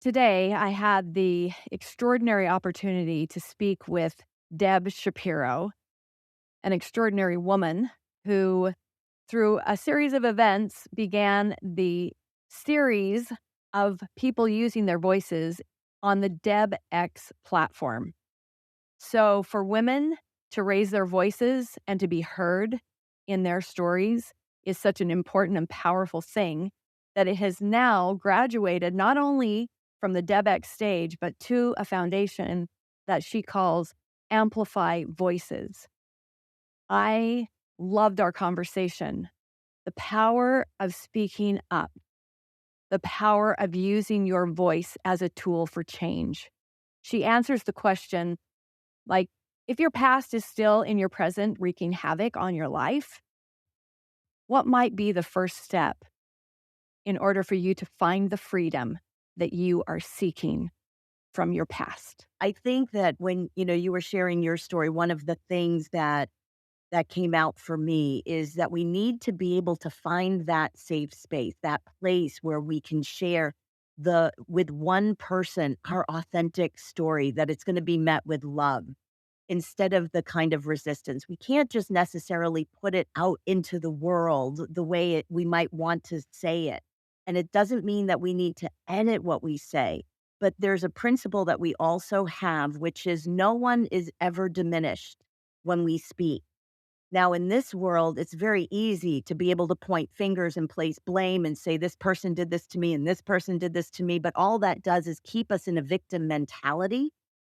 Today, I had the extraordinary opportunity to speak with Deb Shapiro, an extraordinary woman who, through a series of events, began the series of people using their voices on the DebX platform. So, for women to raise their voices and to be heard in their stories is such an important and powerful thing that it has now graduated not only from the DebX stage, but to a foundation that she calls Amplify Voices. I loved our conversation. The power of speaking up, the power of using your voice as a tool for change. She answers the question like, if your past is still in your present wreaking havoc on your life, what might be the first step in order for you to find the freedom that you are seeking from your past? I think that when, you were sharing your story, one of the things that came out for me is that we need to be able to find that safe space, that place where we can share the with one person our authentic story, that it's going to be met with love instead of the kind of resistance. We can't just necessarily put it out into the world the way we might want to say it. And it doesn't mean that we need to edit what we say. But there's a principle that we also have, which is no one is ever diminished when we speak. Now, in this world, it's very easy to be able to point fingers and place blame and say, this person did this to me and this person did this to me. But all that does is keep us in a victim mentality.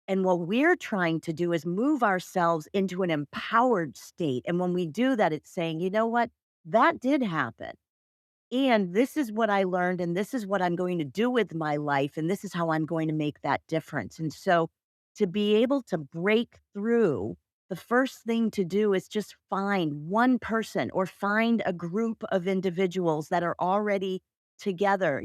And what we're trying to do is move ourselves into an empowered state. And when we do that, it's saying, you know what? That did happen. And this is what I learned. And this is what I'm going to do with my life. And this is how I'm going to make that difference. And so to be able to break through, the first thing to do is just find one person or find a group of individuals that are already together.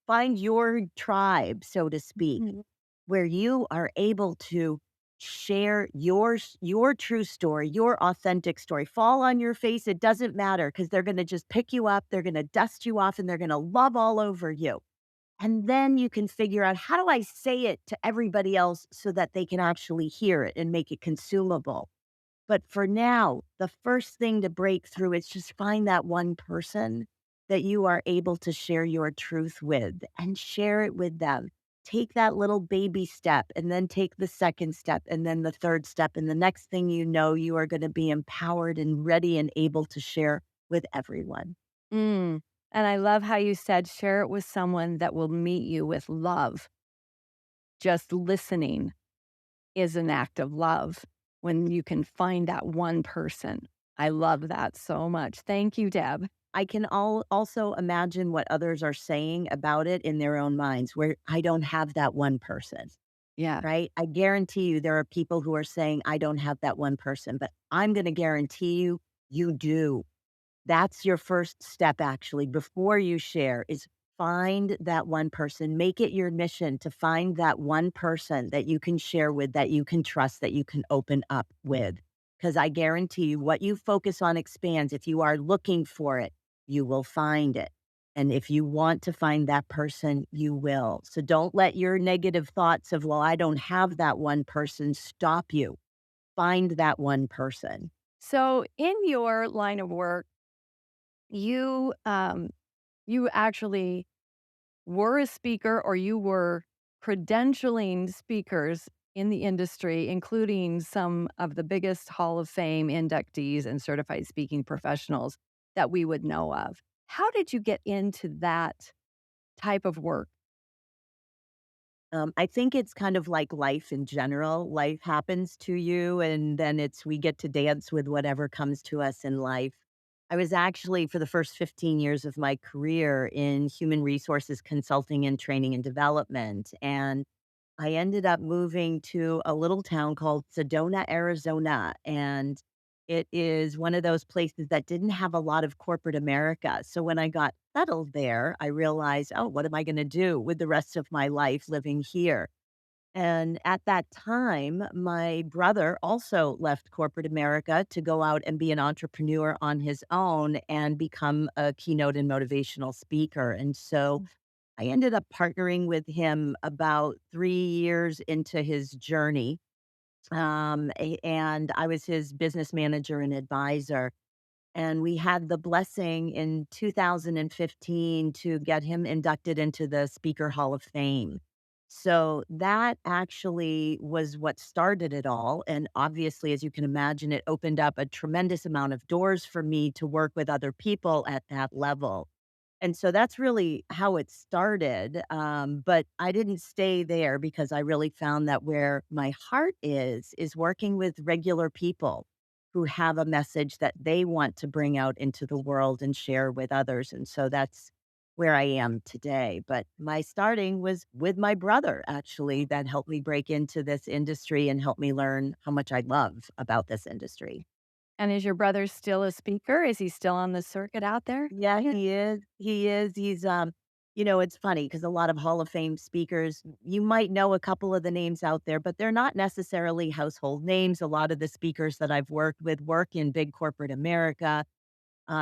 Find your tribe, so to speak, Mhm. where you are able to share your true story, your authentic story. Fall on your face, it doesn't matter because they're going to just pick you up, they're going to dust you off, and they're going to love all over you. And then you can figure out, how do I say it to everybody else so that they can actually hear it and make it consumable? But for now, the first thing to break through is just find that one person that you are able to share your truth with and share it with them. Take that little baby step and then take the second step and then the third step. And the next thing you know, you are going to be empowered and ready and able to share with everyone. Mm. And I love how you said, share it with someone that will meet you with love. Just listening is an act of love when you can find that one person. I love that so much. Thank you, Deb. I can also imagine what others are saying about it in their own minds, where I don't have that one person. Yeah. Right? I guarantee you there are people who are saying, "I don't have that one person," but I'm gonna guarantee you, you do. That's your first step actually before you share is find that one person. Make it your mission to find that one person that you can share with, that you can trust, that you can open up with. Because I guarantee you what you focus on expands. If you are looking for it, you will find it. And if you want to find that person, you will. So don't let your negative thoughts of, well, I don't have that one person stop you. Find that one person. So in your line of work, you actually were a speaker or you were credentialing speakers in the industry, including some of the biggest Hall of Fame inductees and certified speaking professionals that we would know of. How did you get into that type of work? I think it's kind of like life in general. Life happens to you, and then we get to dance with whatever comes to us in life. I was actually, for the first 15 years of my career, in human resources consulting and training and development. And I ended up moving to a little town called Sedona, Arizona, and it is one of those places that didn't have a lot of corporate America. So when I got settled there, I realized, "Oh, what am I gonna do with the rest of my life living here?" And at that time, my brother also left corporate America to go out and be an entrepreneur on his own and become a keynote and motivational speaker. And so I ended up partnering with him about 3 years into his journey, and I was his business manager and advisor. And we had the blessing in 2015 to get him inducted into the Speaker Hall of Fame. So that actually was what started it all. And obviously, as you can imagine, it opened up a tremendous amount of doors for me to work with other people at that level. And so that's really how it started, but I didn't stay there because I really found that where my heart is working with regular people who have a message that they want to bring out into the world and share with others, and so that's where I am today, but my starting was with my brother, actually, that helped me break into this industry and helped me learn how much I love about this industry. And is your brother still a speaker? Is he still on the circuit out there? Yeah, he is. He is. It's funny because a lot of Hall of Fame speakers, you might know a couple of the names out there, but they're not necessarily household names. A lot of the speakers that I've worked with work in big corporate America,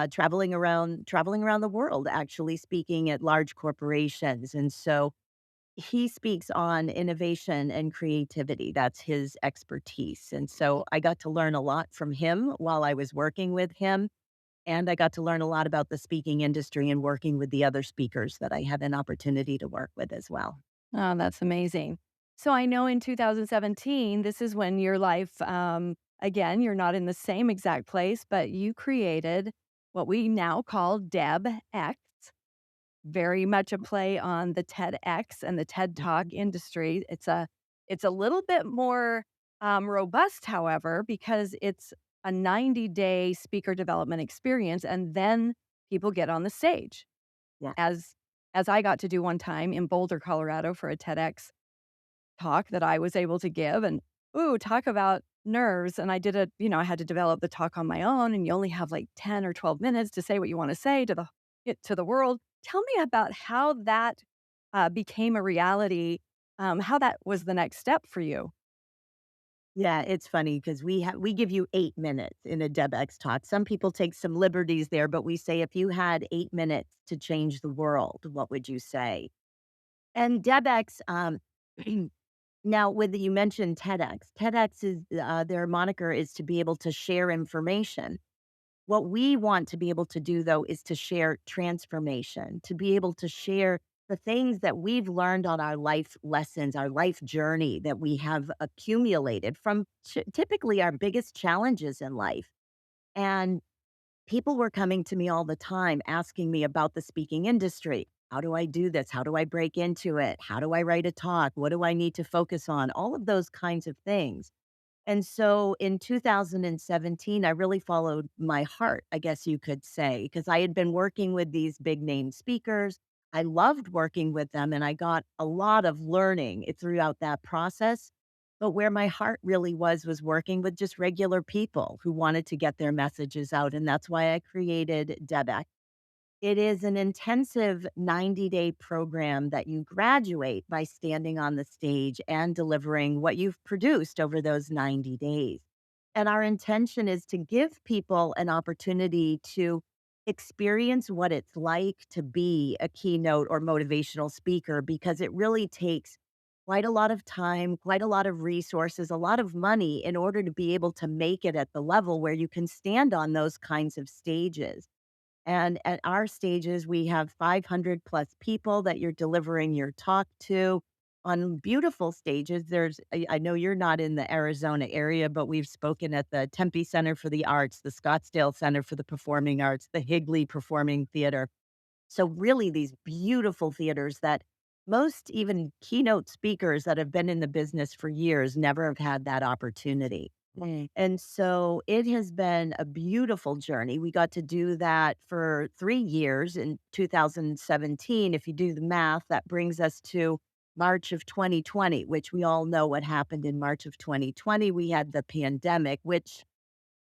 traveling around the world, actually speaking at large corporations. And so he speaks on innovation and creativity. That's his expertise. And so I got to learn a lot from him while I was working with him, and I got to learn a lot about the speaking industry and working with the other speakers that I had an opportunity to work with as well. Oh, that's amazing. So I know in 2017, this is when your life, again, you're not in the same exact place, but you created what we now call DebX, very much a play on the TEDx and the TED Talk industry. It's a little bit more robust, however, because it's a 90-day speaker development experience, and then people get on the stage Yeah. as I got to do one time in Boulder, Colorado for a TEDx talk that I was able to give, and ooh, talk about nerves, and I had to develop the talk on my own, and you only have, like, 10 or 12 minutes to say what you wanna say to the world. Tell me about how that, became a reality, how that was the next step for you. Yeah, it's funny because we give you 8 minutes in a DebX talk. Some people take some liberties there, but we say, "If you had 8 minutes to change the world, what would you say?" And DebX, now with you mentioned TEDx. TEDx is, their moniker is to be able to share information. What we want to be able to do, though, is to share transformation, to be able to share the things that we've learned on our life lessons, our life journey that we have accumulated from typically our biggest challenges in life. And people were coming to me all the time asking me about the speaking industry. How do I do this? How do I break into it? How do I write a talk? What do I need to focus on? All of those kinds of things. And so in 2017, I really followed my heart, I guess you could say, because I had been working with these big name speakers. I loved working with them and I got a lot of learning throughout that process. But where my heart really was working with just regular people who wanted to get their messages out. And that's why I created DebX. It is an intensive 90-day program that you graduate by standing on the stage and delivering what you've produced over those 90 days. And our intention is to give people an opportunity to experience what it's like to be a keynote or motivational speaker because it really takes quite a lot of time, quite a lot of resources, a lot of money in order to be able to make it at the level where you can stand on those kinds of stages. And at our stages, we have 500 plus people that you're delivering your talk to on beautiful stages. I know you're not in the Arizona area, but we've spoken at the Tempe Center for the Arts, the Scottsdale Center for the Performing Arts, the Higley Performing Theater. So, really, these beautiful theaters that most even keynote speakers that have been in the business for years never have had that opportunity. And so it has been a beautiful journey. We got to do that for 3 years in 2017. If you do the math, that brings us to March of 2020, which we all know what happened in March of 2020. We had the pandemic, which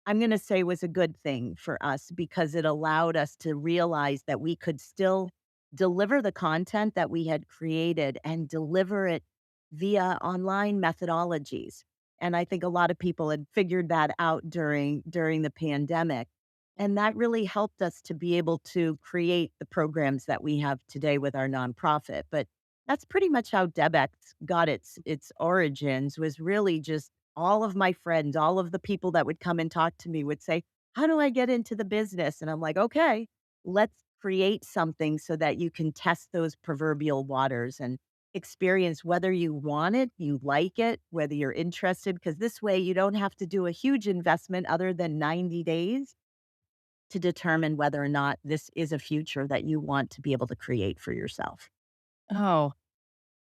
I'm gonna say was a good thing for us because it allowed us to realize that we could still deliver the content that we had created and deliver it via online methodologies. And I think a lot of people had figured that out during the pandemic. And that really helped us to be able to create the programs that we have today with our nonprofit. But that's pretty much how DebX got its origins, was really just all of my friends, all of the people that would come and talk to me would say, "How do I get into the business?" And I'm like, "Okay, let's create something so that you can test those proverbial waters and experience whether you want it, you like it, whether you're interested, because this way you don't have to do a huge investment other than 90 days to determine whether or not this is a future that you want to be able to create for yourself." Oh,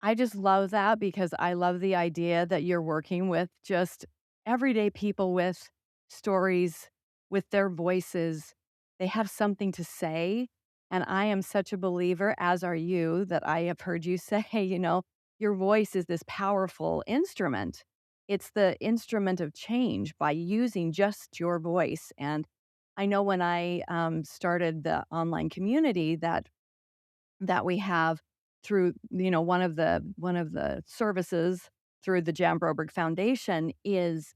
I just love that because I love the idea that you're working with just everyday people with stories, with their voices. They have something to say. And I am such a believer, as are you, that I have heard you say, your voice is this powerful instrument. It's the instrument of change by using just your voice. And I know when I started the online community that we have through, one of the services through the Jan Broberg Foundation is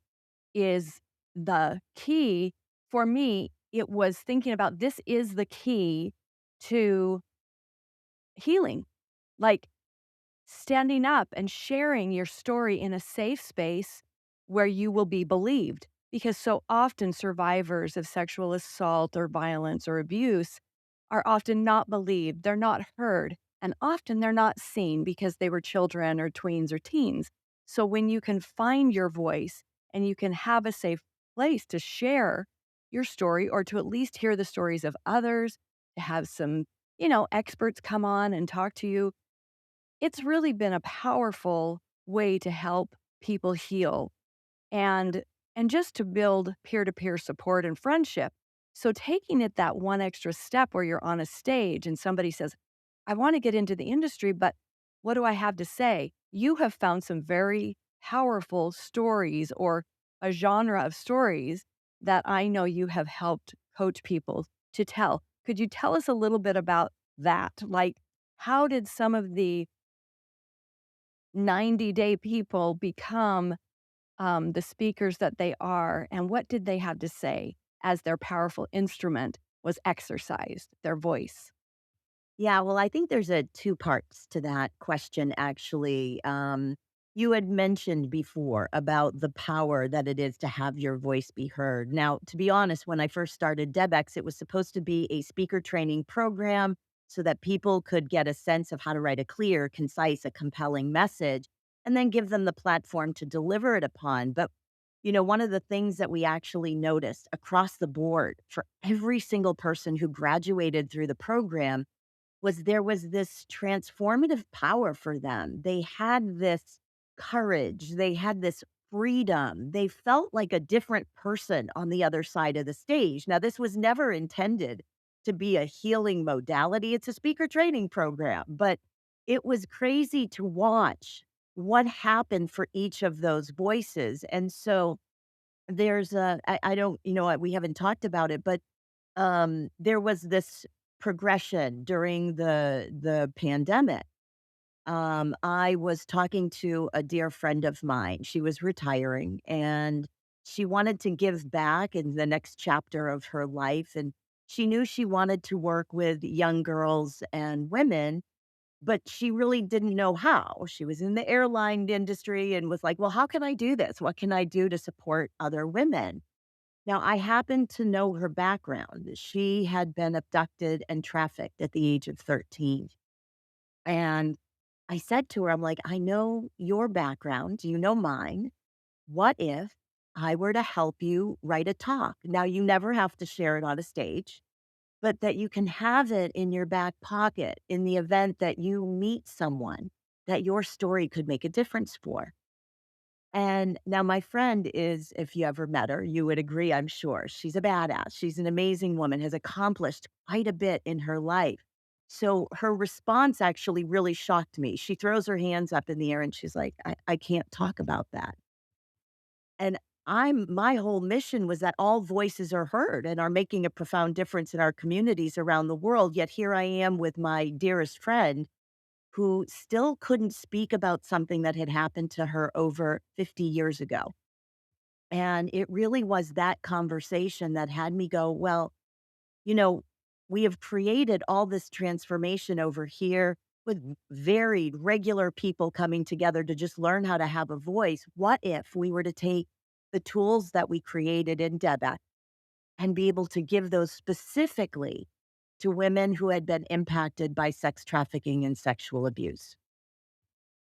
the key. For me, it was thinking about this is the key to healing. Like, standing up and sharing your story in a safe space where you will be believed. Because so often survivors of sexual assault or violence or abuse are often not believed, they're not heard, and often they're not seen because they were children or tweens or teens. So when you can find your voice and you can have a safe place to share your story or to at least hear the stories of others, to have some, experts come on and talk to you, it's really been a powerful way to help people heal and just to build peer-to-peer support and friendship. So taking it that one extra step where you're on a stage and somebody says, "I wanna get into the industry, but what do I have to say?" You have found some very powerful stories or a genre of stories that I know you have helped coach people to tell. Could you tell us a little bit about that? Like, how did some of the 90-day people become, the speakers that they are, and what did they have to say as their powerful instrument was exercised, their voice? Yeah, well, I think there's a 2 parts to that question, actually. You had mentioned before about the power that it is to have your voice be heard. Now, to be honest, when I first started DebX, it was supposed to be a speaker training program so that people could get a sense of how to write a clear, concise, a compelling message, and then give them the platform to deliver it upon. But, one of the things that we actually noticed across the board for every single person who graduated through the program was there was this transformative power for them. They had this courage, they had this freedom. They felt like a different person on the other side of the stage. Now, this was never intended to be a healing modality. It's a speaker training program, but it was crazy to watch what happened for each of those voices. And so I don't, we haven't talked about it, but there was this progression during the pandemic. I was talking to a dear friend of mine. She was retiring and she wanted to give back in the next chapter of her life. And she knew she wanted to work with young girls and women, but she really didn't know how. She was in the airline industry and was like, well, how can I do this? What can I do to support other women? Now, I happen to know her background. She had been abducted and trafficked at the age of 13. And I said to her, I'm like, I know your background. You know mine. What if I were to help you write a talk? Now, you never have to share it on a stage, but that you can have it in your back pocket in the event that you meet someone that your story could make a difference for. And now my friend is, if you ever met her, you would agree, I'm sure. She's a badass. She's an amazing woman, has accomplished quite a bit in her life. So her response actually really shocked me. She throws her hands up in the air and she's like, I can't talk about that. And my whole mission was that all voices are heard and are making a profound difference in our communities around the world. Yet here I am with my dearest friend who still couldn't speak about something that had happened to her over 50 years ago. And it really was that conversation that had me go, well, you know, we have created all this transformation over here with varied, regular people coming together to just learn how to have a voice. What if we were to take the tools that we created in DebX and be able to give those specifically to women who had been impacted by sex trafficking and sexual abuse?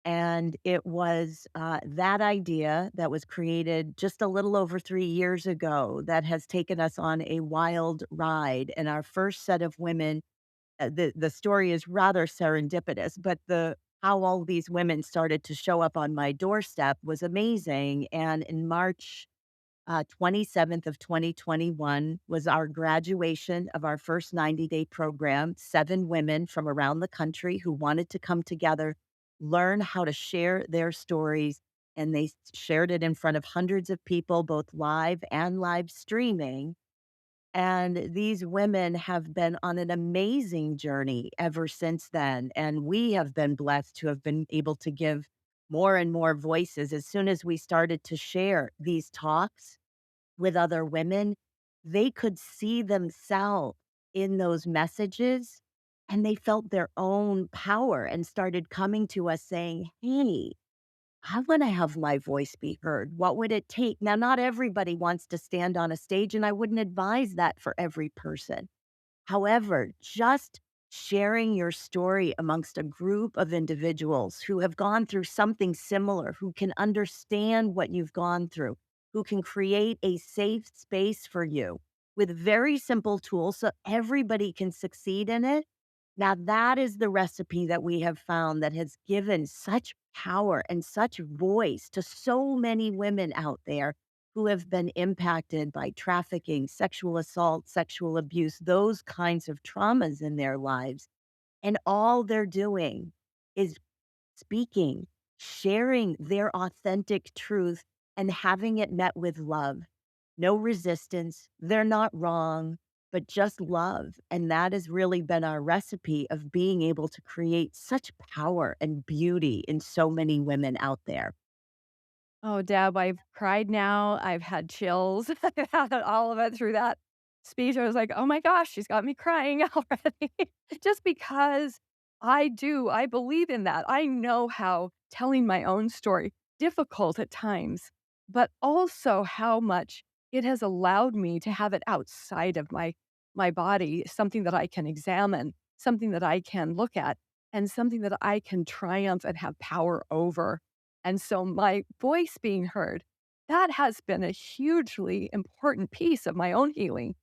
And it was that idea that was created just a little over 3 years ago that has taken us on a wild ride. And our first set of women, the story is rather serendipitous, but the how all these women started to show up on my doorstep was amazing. And in March 27th of 2021 was our graduation of our first 90-day program. 7 women from around the country who wanted to come together, learn how to share their stories, and they shared it in front of hundreds of people, both live and live streaming. And these women have been on an amazing journey ever since then. And we have been blessed to have been able to give more and more voices. As soon as we started to share these talks with other women, they could see themselves in those messages, and they felt their own power and started coming to us saying, "Hey, I wanna have my voice be heard. What would it take?" Now, not everybody wants to stand on a stage, and I wouldn't advise that for every person. However, just sharing your story amongst a group of individuals who have gone through something similar, who can understand what you've gone through, who can create a safe space for you with very simple tools so everybody can succeed in it. Now, that is the recipe that we have found that has given such power and such voice to so many women out there who have been impacted by trafficking, sexual assault, sexual abuse, those kinds of traumas in their lives. And all they're doing is speaking, sharing their authentic truth, and having it met with love. No resistance. They're not wrong, but just love. And that has really been our recipe of being able to create such power and beauty in so many women out there. Oh, Deb, I've cried now. I've had chills. I've had all of it through that speech. I was like, "Oh my gosh, she's got me crying already." Just because I believe in that. I know how telling my own story, difficult at times, but also how much it has allowed me to have it outside of my body, something that I can examine, something that I can look at, and something that I can triumph and have power over. And so my voice being heard, that has been a hugely important piece of my own healing,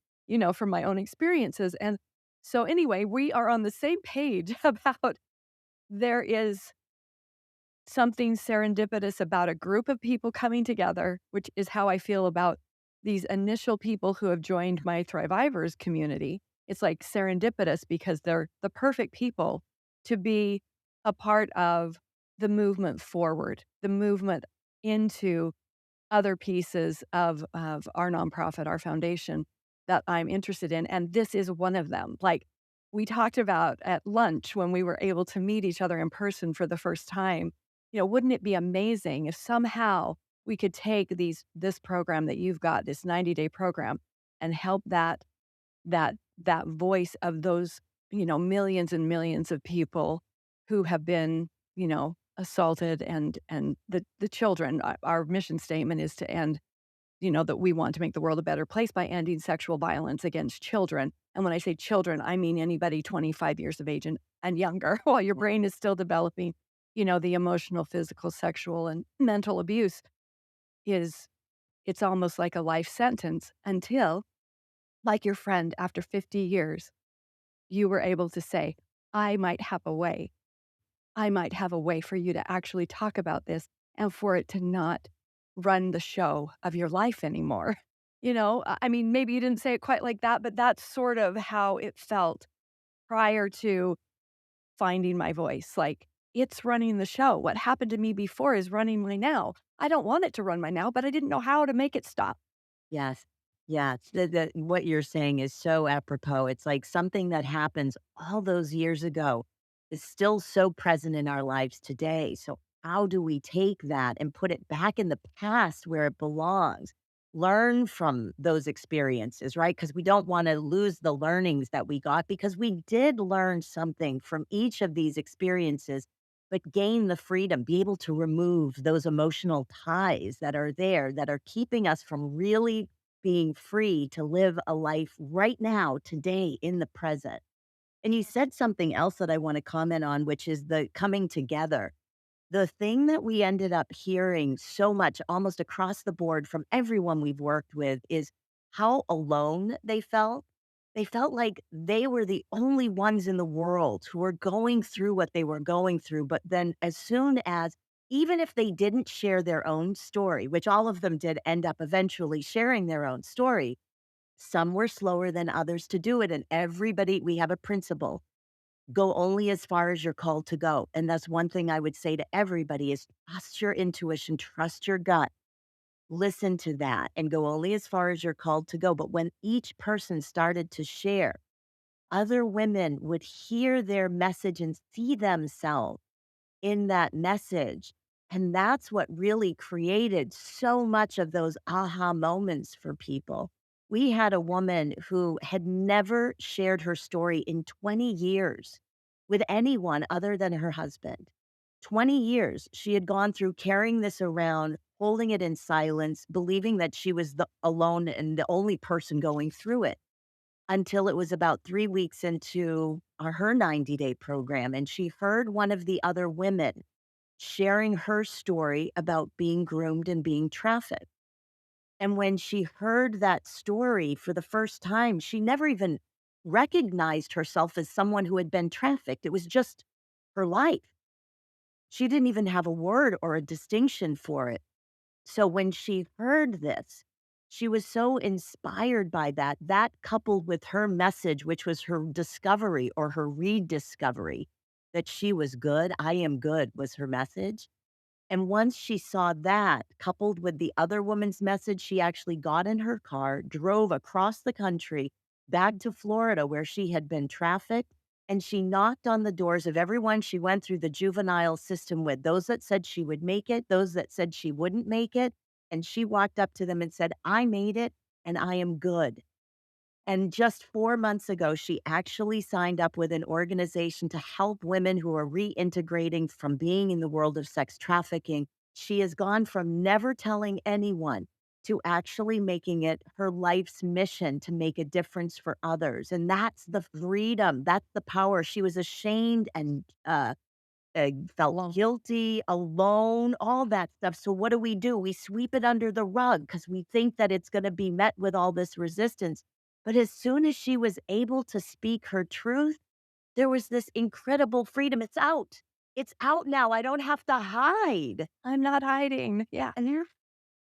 from my own experiences. And so anyway, we are on the same page about there is something serendipitous about a group of people coming together, which is how I feel about these initial people who have joined my Thrivivors community. It's like serendipitous because they're the perfect people to be a part of the movement forward, the movement into other pieces of our nonprofit, our foundation that I'm interested in, and this is one of them. Like, we talked about at lunch when we were able to meet each other in person for the first time, wouldn't it be amazing if somehow we could take this program that you've got, this 90-day program, and help that voice of those, millions and millions of people who have been, assaulted and the children. Our mission statement is to end, that we want to make the world a better place by ending sexual violence against children. And when I say children, I mean anybody 25 years of age and younger, while your brain is still developing, the emotional, physical, sexual, and mental abuse is it's almost like a life sentence until, like your friend, after 50 years, you were able to say, I might have a way. I might have a way for you to actually talk about this and for it to not run the show of your life anymore. I mean, maybe you didn't say it quite like that, but that's sort of how it felt prior to finding my voice. Like, it's running the show. What happened to me before is running my now. I don't want it to run my now, but I didn't know how to make it stop. Yes. Yes. What you're saying is so apropos. It's like something that happens all those years ago is still so present in our lives today. So how do we take that and put it back in the past where it belongs? Learn from those experiences, right? Because we don't want to lose the learnings that we got because we did learn something from each of these experiences, but gain the freedom, be able to remove those emotional ties that are there that are keeping us from really being free to live a life right now, today, in the present. And you said something else that I want to comment on, which is the coming together. The thing that we ended up hearing so much almost across the board from everyone we've worked with is how alone they felt. They felt like they were the only ones in the world who were going through what they were going through. But then, as soon as, even if they didn't share their own story, which all of them did end up eventually sharing their own story, some were slower than others to do it. And everybody, we have a principle: go only as far as you're called to go. And that's one thing I would say to everybody is trust your intuition, trust your gut, listen to that and go only as far as you're called to go. But when each person started to share, other women would hear their message and see themselves in that message. And that's what really created so much of those aha moments for people. We had a woman who had never shared her story in 20 years with anyone other than her husband. 20 years she had gone through carrying this around, holding it in silence, believing that she was the alone and the only person going through it until it was about 3 weeks into her 90-day program, and she heard one of the other women sharing her story about being groomed and being trafficked. And when she heard that story for the first time, she never even recognized herself as someone who had been trafficked. It was just her life. She didn't even have a word or a distinction for it. So when she heard this, she was so inspired by that. That coupled with her message, which was her discovery or her rediscovery that she was good, I am good was her message. And once she saw that, coupled with the other woman's message, she actually got in her car, drove across the country back to Florida where she had been trafficked, and she knocked on the doors of everyone she went through the juvenile system with, those that said she would make it, those that said she wouldn't make it. And she walked up to them and said, I made it and I am good. And just 4 months ago, she actually signed up with an organization to help women who are reintegrating from being in the world of sex trafficking. She has gone from never telling anyone to actually making it her life's mission to make a difference for others. And that's the freedom, that's the power. She was ashamed and felt Alone. guilty, alone, all that stuff. So what do? We sweep it under the rug because we think that it's gonna be met with all this resistance. But as soon as she was able to speak her truth, there was this incredible freedom. It's out. It's out now. I don't have to hide. I'm not hiding. Yeah. And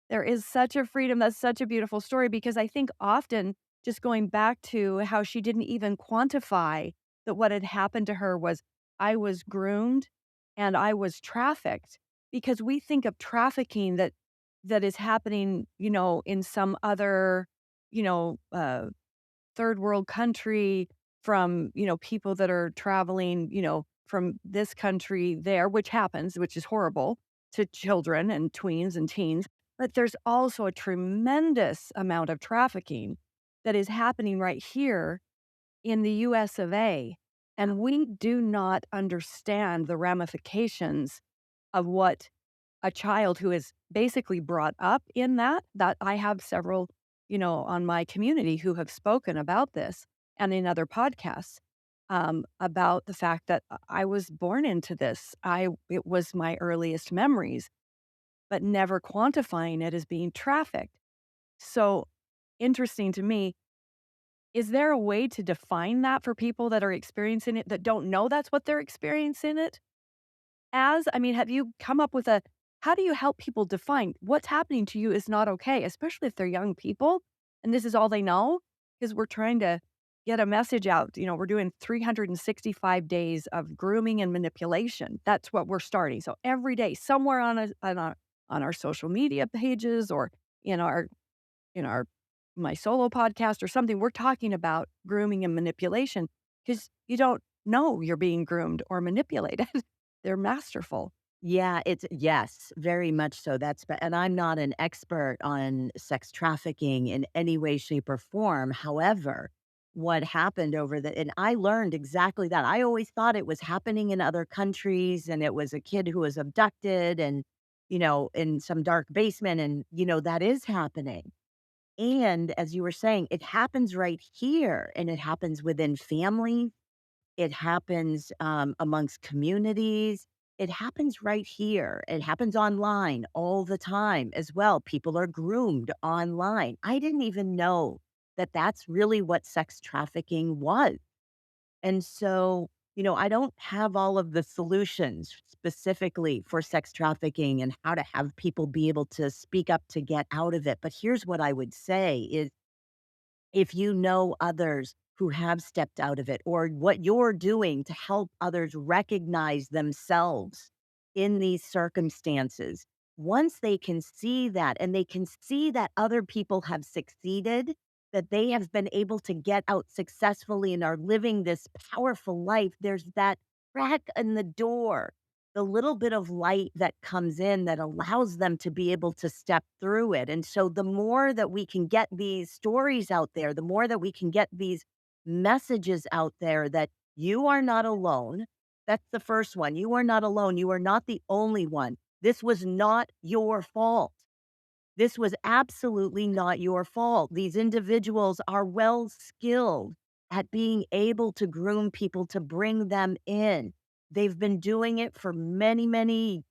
there is such a freedom. That's such a beautiful story because I think often just going back to how she didn't even quantify that what had happened to her was I was groomed and I was trafficked because we think of trafficking that is happening, in some other, you know, uh, third world country from, people that are traveling, from this country there, which happens, which is horrible to children and tweens and teens. But there's also a tremendous amount of trafficking that is happening right here in the US of A. And we do not understand the ramifications of what a child who is basically brought up in that I have several, on my community who have spoken about this and in other podcasts, about the fact that I was born into this. It was my earliest memories, but never quantifying it as being trafficked. So interesting to me. Is there a way to define that for people that are experiencing it that don't know that's what they're experiencing it as? I mean, have you come up with a how do you help people define what's happening to you is not okay, especially if they're young people and this is all they know? Because we're trying to get a message out. We're doing 365 days of grooming and manipulation. That's what we're starting. So every day, somewhere on our social media pages or in our in our my solo podcast or something, we're talking about grooming and manipulation because you don't know you're being groomed or manipulated. They're masterful. Yeah, it's yes, very much so. And I'm not an expert on sex trafficking in any way, shape, or form. However, what happened over the and I learned exactly that. I always thought it was happening in other countries and it was a kid who was abducted and, in some dark basement. And, that is happening. And as you were saying, it happens right here and it happens within families. It happens, amongst communities. It happens right here. It happens online all the time as well. People are groomed online. I didn't even know that that's really what sex trafficking was. And so, I don't have all of the solutions specifically for sex trafficking and how to have people be able to speak up to get out of it. But here's what I would say is if you know others who have stepped out of it or what you're doing to help others recognize themselves in these circumstances, once they can see that and they can see that other people have succeeded, that they have been able to get out successfully and are living this powerful life, there's that crack in the door, the little bit of light that comes in that allows them to be able to step through it. And so the more that we can get these stories out there, the more that we can get these messages out there that you are not alone. That's the first one. You are not alone. You are not the only one. This was not your fault. This was absolutely not your fault. These individuals are well skilled at being able to groom people to bring them in. They've been doing it for many, many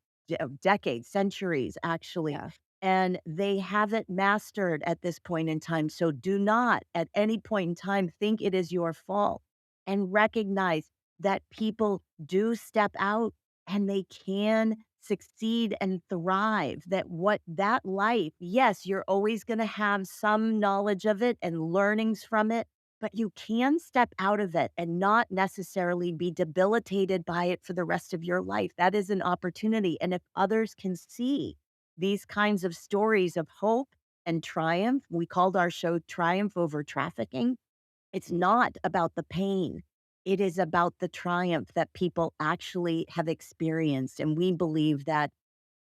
decades, centuries, actually. Yeah. And they have it mastered at this point in time. So do not at any point in time think it is your fault and recognize that people do step out and they can succeed and thrive. That what that life, yes, you're always going to have some knowledge of it and learnings from it, but you can step out of it and not necessarily be debilitated by it for the rest of your life. That is an opportunity. And if others can see these kinds of stories of hope and triumph, we called our show Triumph Over Trafficking. It's not about the pain. It is about the triumph that people actually have experienced. And we believe that,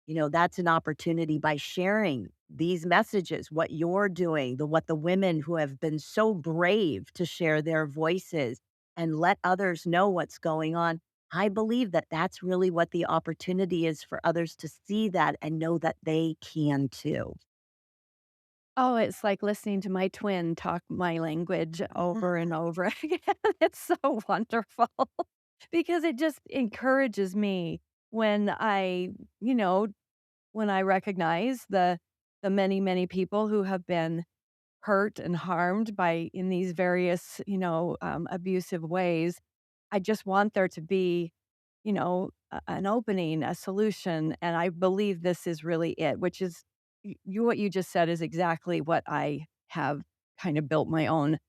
that's an opportunity by sharing these messages, what you're doing, what the women who have been so brave to share their voices and let others know what's going on. I believe that that's really what the opportunity is for others to see that and know that they can too. Oh, it's like listening to my twin talk my language over and over again. It's so wonderful because it just encourages me when you know, when I recognize the many, many people who have been hurt and harmed by in these various, abusive ways. I just want there to be, an opening, a solution, and I believe this is really it, which is what you just said is exactly what I have kind of built my own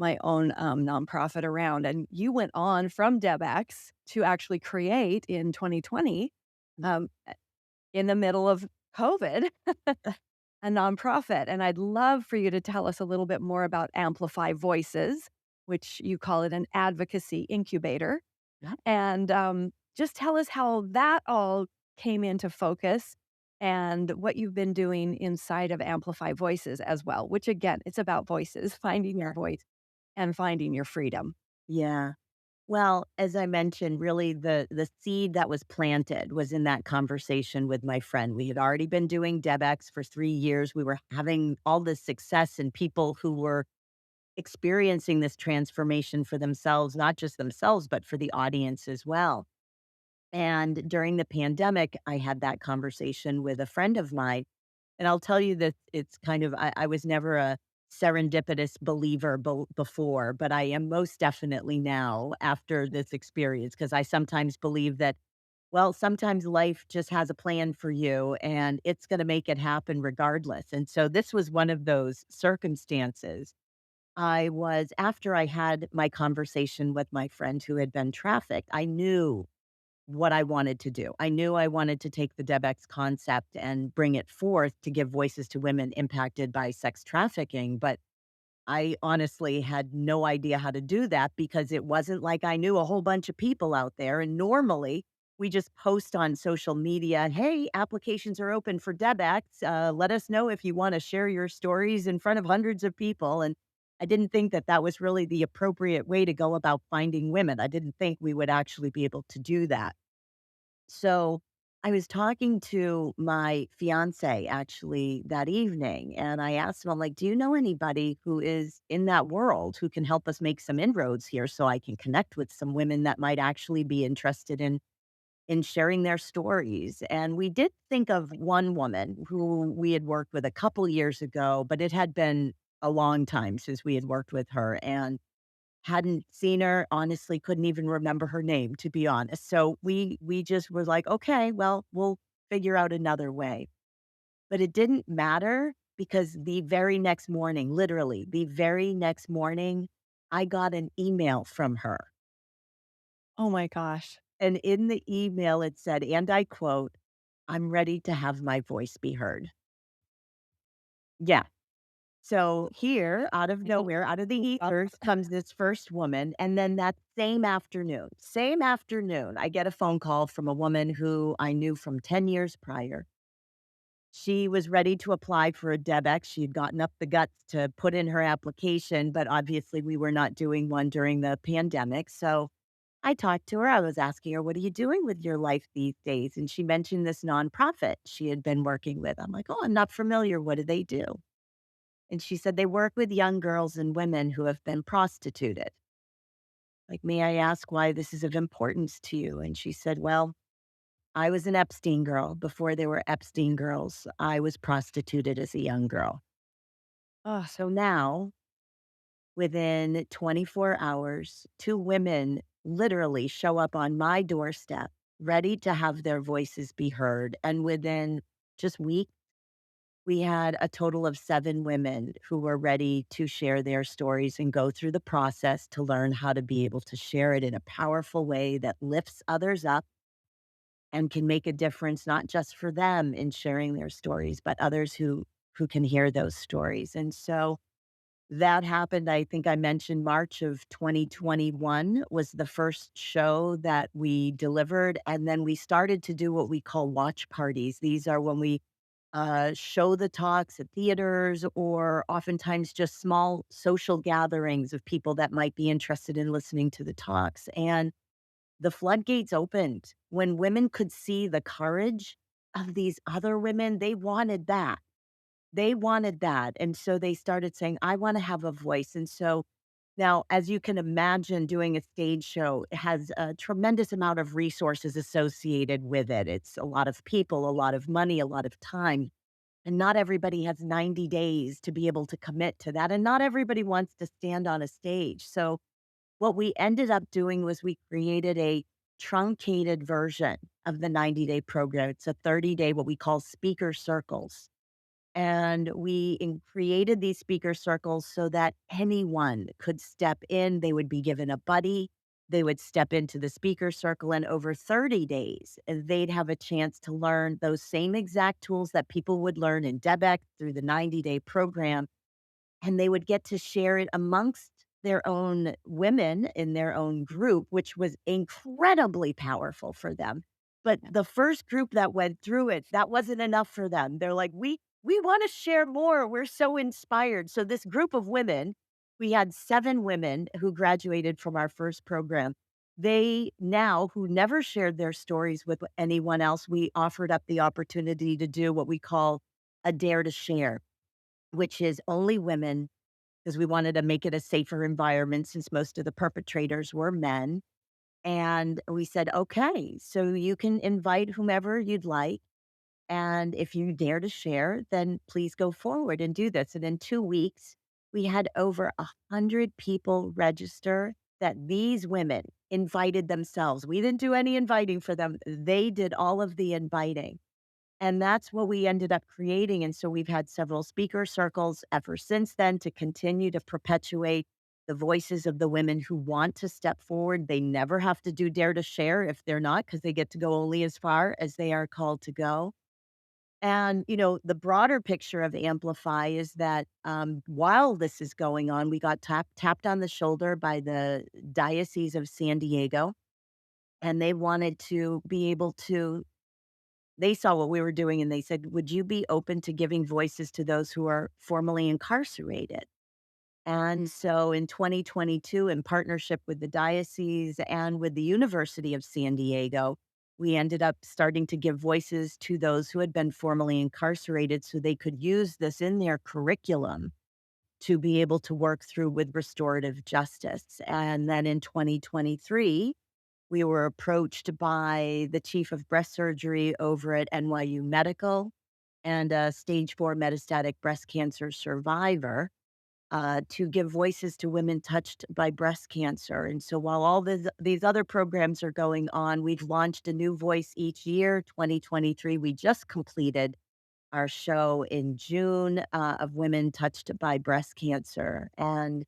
nonprofit around. And you went on from DebX to actually create in 2020, um, in the middle of COVID, a nonprofit. And I'd love for you to tell us a little bit more about Amplify Voices, which you call it an advocacy incubator. Yeah. And just tell us how that all came into focus and what you've been doing inside of Amplify Voices as well, which again, it's about voices, finding your voice and finding your freedom. Yeah. Well, as I mentioned, really the seed that was planted was in that conversation with my friend. We had already been doing DebX for 3 years. We were having all this success and people who were experiencing this transformation for themselves, not just themselves, but for the audience as well. And during the pandemic, I had that conversation with a friend of mine. And I'll tell you that it's kind of, I was never a serendipitous believer before, but I am most definitely now after this experience, because I sometimes believe that, well, sometimes life just has a plan for you and it's going to make it happen regardless. And so this was one of those circumstances. After I had my conversation with my friend who had been trafficked, I knew what I wanted to do. I knew I wanted to take the DebX concept and bring it forth to give voices to women impacted by sex trafficking, but I honestly had no idea how to do that because it wasn't like I knew a whole bunch of people out there, and normally we just post on social media, "Hey, applications are open for DebX. Let us know if you wanna share your stories in front of hundreds of people," and I didn't think that that was really the appropriate way to go about finding women. I didn't think we would actually be able to do that. So, I was talking to my fiancé actually that evening, and I asked him, I'm like, "Do you know anybody who is in that world who can help us make some inroads here so I can connect with some women that might actually be interested in sharing their stories?" And we did think of one woman who we had worked with a couple years ago, but it had been a long time since we had worked with her and hadn't seen her, honestly, couldn't even remember her name, to be honest. So we just were like, "Okay, well, we'll figure out another way." But it didn't matter because the very next morning, literally, the very next morning, I got an email from her. Oh my gosh. And in the email, it said, and I quote, "I'm ready to have my voice be heard." Yeah. So here, out of nowhere, out of the ethers comes this first woman. And then that same afternoon, I get a phone call from a woman who I knew from 10 years prior. She was ready to apply for a DebX. She had gotten up the guts to put in her application, but obviously we were not doing one during the pandemic. So I talked to her. I was asking her, "What are you doing with your life these days?" And she mentioned this nonprofit she had been working with. I'm like, "Oh, I'm not familiar. What do they do?" And she said, "They work with young girls and women who have been prostituted." Like, "May I ask why this is of importance to you?" And she said, "Well, I was an Epstein girl. Before there were Epstein girls, I was prostituted as a young girl. Oh, So now, within 24 hours, two women literally show up on my doorstep, ready to have their voices be heard. And within just weeks, we had a total of 7 women who were ready to share their stories and go through the process to learn how to be able to share it in a powerful way that lifts others up and can make a difference, not just for them in sharing their stories, but others who can hear those stories. And so that happened, I think I mentioned March of 2021 was the first show that we delivered, and then we started to do what we call watch parties. These are when we show the talks at theaters or oftentimes just small social gatherings of people that might be interested in listening to the talks. And the floodgates opened when women could see the courage of these other women. They wanted that. They wanted that. And so they started saying, "I want to have a voice." And so now, as you can imagine, doing a stage show has a tremendous amount of resources associated with it. It's a lot of people, a lot of money, a lot of time. And not everybody has 90 days to be able to commit to that. And not everybody wants to stand on a stage. So, what we ended up doing was we created a truncated version of the 90-day program. It's a 30-day, what we call speaker circles. And created these speaker circles so that anyone could step in. They would be given a buddy. They would step into the speaker circle, and over 30 days, they'd have a chance to learn those same exact tools that people would learn in DebX through the 90-day program, and they would get to share it amongst their own women in their own group, which was incredibly powerful for them. But the first group that went through it, that wasn't enough for them. They're like, we want to share more. We're so inspired." So this group of women, we had 7 women who graduated from our first program. They now, who never shared their stories with anyone else, we offered up the opportunity to do what we call a dare to share, which is only women, because we wanted to make it a safer environment since most of the perpetrators were men. And we said, "Okay, so you can invite whomever you'd like. And if you dare to share, then please go forward and do this." And in 2 weeks, we had over 100 people register that these women invited themselves. We didn't do any inviting for them. They did all of the inviting. And that's what we ended up creating, and so we've had several speaker circles ever since then to continue to perpetuate the voices of the women who want to step forward. They never have to do Dare to Share if they're not, because they get to go only as far as they are called to go. And, the broader picture of Amplify is that, while this is going on, we got tapped on the shoulder by the Diocese of San Diego, and they wanted to be able to they saw what we were doing and they said, "Would you be open to giving voices to those who are formerly incarcerated?" And Mm, so in 2022, in partnership with the diocese and with the University of San Diego, we ended up starting to give voices to those who had been formerly incarcerated so they could use this in their curriculum to be able to work through with restorative justice. And then in 2023, we were approached by the chief of breast surgery over at NYU Medical and a stage 4 metastatic breast cancer survivor to give voices to women touched by breast cancer. And so while all these other programs are going on, we've launched a new voice each year. 2023, we just completed our show in June of women touched by breast cancer. And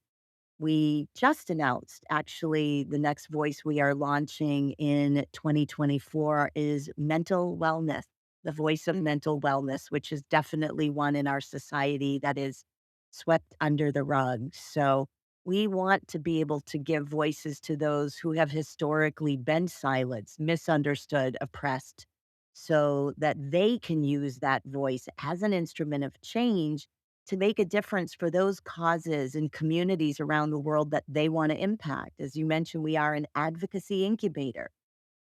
we just announced actually the next voice we are launching in 2024 is mental wellness, the voice of mm, mental wellness, which is definitely one in our society that is swept under the rug. So we want to be able to give voices to those who have historically been silenced, misunderstood, oppressed, so that they can use that voice as an instrument of change to make a difference for those causes and communities around the world that they want to impact. As you mentioned, we are an advocacy incubator.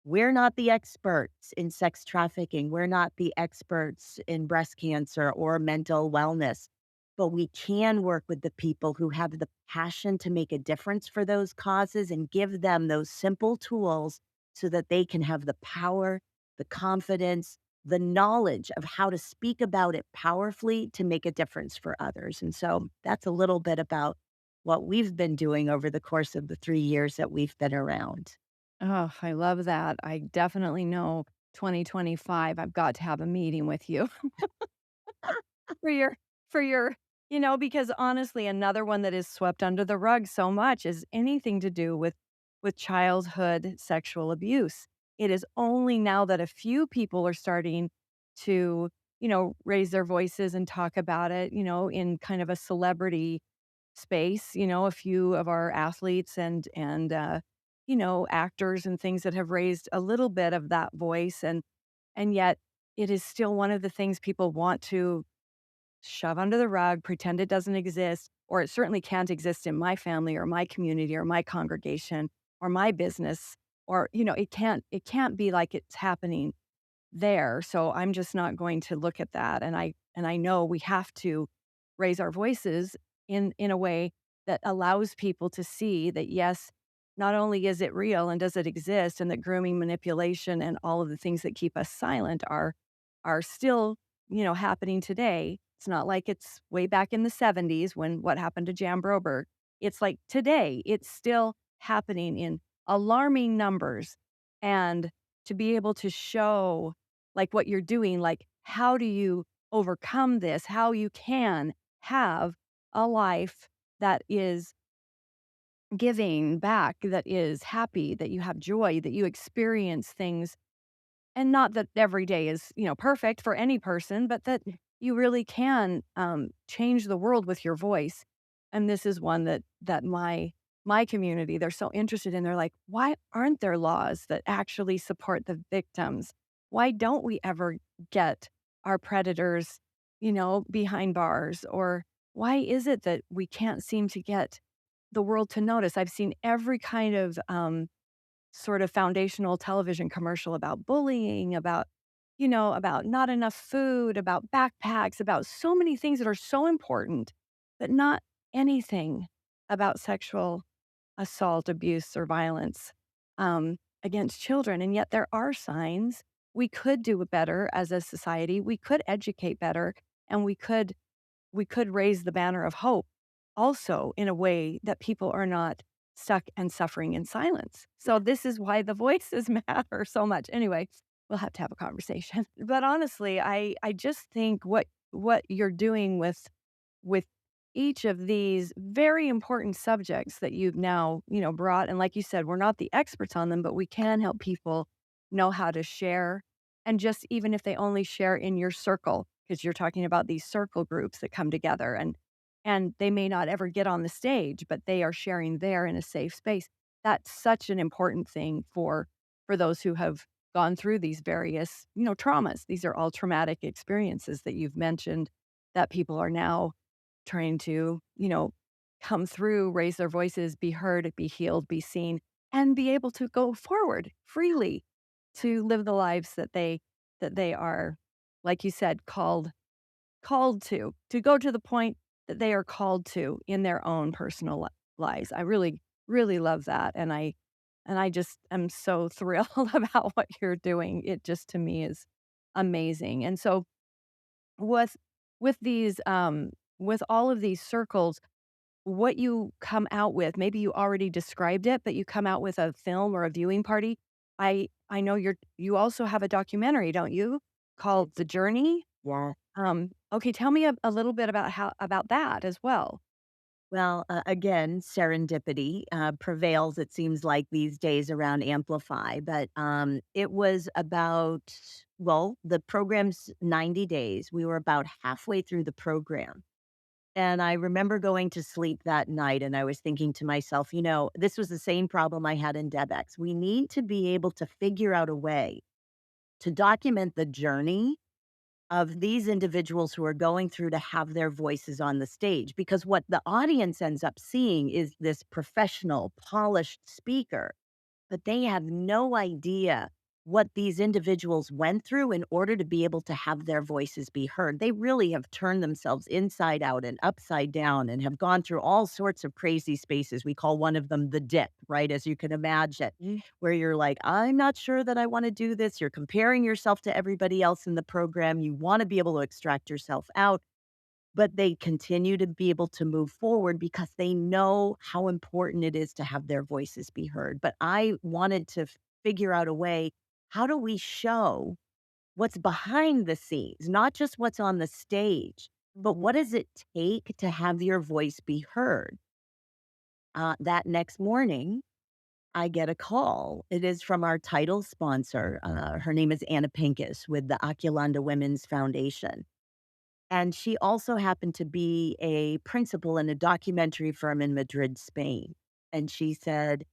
We're not the experts in sex trafficking. We're not the experts in breast cancer or mental wellness, but we can work with the people who have the passion to make a difference for those causes and give them those simple tools so that they can have the power, the confidence, the knowledge of how to speak about it powerfully to make a difference for others. And so that's a little bit about what we've been doing over the course of the 3 years that we've been around. oh, I love that. I definitely know 2025, I've got to have a meeting with you for your because honestly, another one that is swept under the rug so much is anything to do with childhood sexual abuse. It is only now that a few people are starting to, raise their voices and talk about it, in kind of a celebrity space, a few of our athletes and actors and things that have raised a little bit of that voice and yet it is still one of the things people want to shove under the rug, pretend it doesn't exist, or it certainly can't exist in my family or my community or my congregation or my business or it can't be like it's happening there. So I'm just not going to look at that and I know we have to raise our voices in a way that allows people to see that yes, not only is it real and does it exist and that grooming manipulation and all of the things that keep us silent are still, happening today. It's not like it's way back in the 70s when what happened to Jan Broberg. It's like today, it's still happening in alarming numbers. And to be able to show like what you're doing, like how do you overcome this? How you can have a life that is giving back, that is happy, that you have joy, that you experience things and not that every day is, perfect for any person, but that you really can, change the world with your voice. And this is one that my community, they're so interested in. They're like, "Why aren't there laws that actually support the victims? Why don't we ever get our predators, behind bars? Or why is it that we can't seem to get the world to notice?" I've seen every kind of, sort of foundational television commercial about bullying, about not enough food, about backpacks, about so many things that are so important, but not anything about sexual assault, abuse, or violence against children. And yet there are signs we could do better as a society. We could educate better, and we could raise the banner of hope also in a way that people are not stuck and suffering in silence. So this is why the voices matter so much. Anyway, we'll have to have a conversation. But honestly, I just think what you're doing with each of these very important subjects that you've now, brought and like you said, we're not the experts on them, but we can help people know how to share and just even if they only share in your circle because you're talking about these circle groups that come together and they may not ever get on the stage, but they are sharing there in a safe space. That's such an important thing for for those who have gone through these various, traumas. These are all traumatic experiences that you've mentioned that people are now trying to, come through, raise their voices, be heard, be healed, be seen, and be able to go forward freely to live the lives that they are, like you said, called to go to the point that they are called to in their own personal lives. I really, really love that, and I just am so thrilled about what you're doing. It just to me is amazing. And so with with these with all of these circles, what you come out with, maybe you already described it, but you come out with a film or a viewing party. I know you also have a documentary, don't you? Called The Journey? Yeah. Okay, tell me a little bit about how about that as well. Well, again, serendipity prevails, it seems like these days around Amplify. But it was about, well, the program's 90 days. We were about halfway through the program. And I remember going to sleep that night and I was thinking to myself, this was the same problem I had in DebX. We need to be able to figure out a way to document the journey of these individuals who are going through to have their voices on the stage. Because what the audience ends up seeing is this professional, polished speaker, but they have no idea what these individuals went through in order to be able to have their voices be heard. They really have turned themselves inside out and upside down and have gone through all sorts of crazy spaces. We call one of them the dip, right? As you can imagine, where you're like, I'm not sure that I want to do this. You're comparing yourself to everybody else in the program. You want to be able to extract yourself out, but they continue to be able to move forward because they know how important it is to have their voices be heard. But I wanted to figure out a way, how do we show what's behind the scenes, not just what's on the stage, but what does it take to have your voice be heard? That next morning, I get a call. It is from our title sponsor. Her name is Anna Pincus with the Aculanda Women's Foundation. And she also happened to be a principal in a documentary firm in Madrid, Spain. And she said,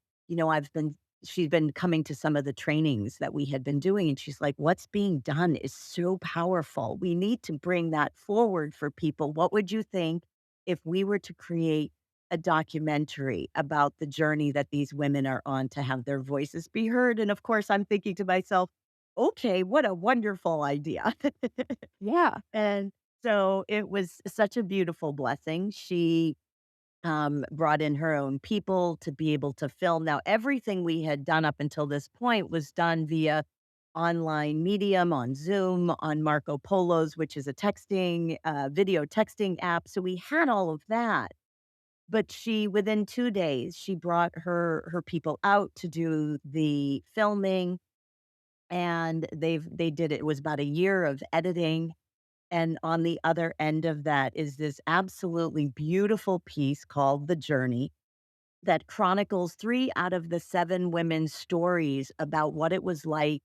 she's been coming to some of the trainings that we had been doing. And she's like, what's being done is so powerful. We need to bring that forward for people. What would you think if we were to create a documentary about the journey that these women are on to have their voices be heard? And of course, I'm thinking to myself, okay, what a wonderful idea. Yeah. And so it was such a beautiful blessing. She brought in her own people to be able to film. Now, everything we had done up until this point was done via online medium on Zoom, on Marco Polo's, which is a video texting app. So we had all of that. But within 2 days, she brought her people out to do the filming, and they did it. It was about a year of editing, and on the other end of that is this absolutely beautiful piece called The Journey that chronicles 3 out of the 7 women's stories about what it was like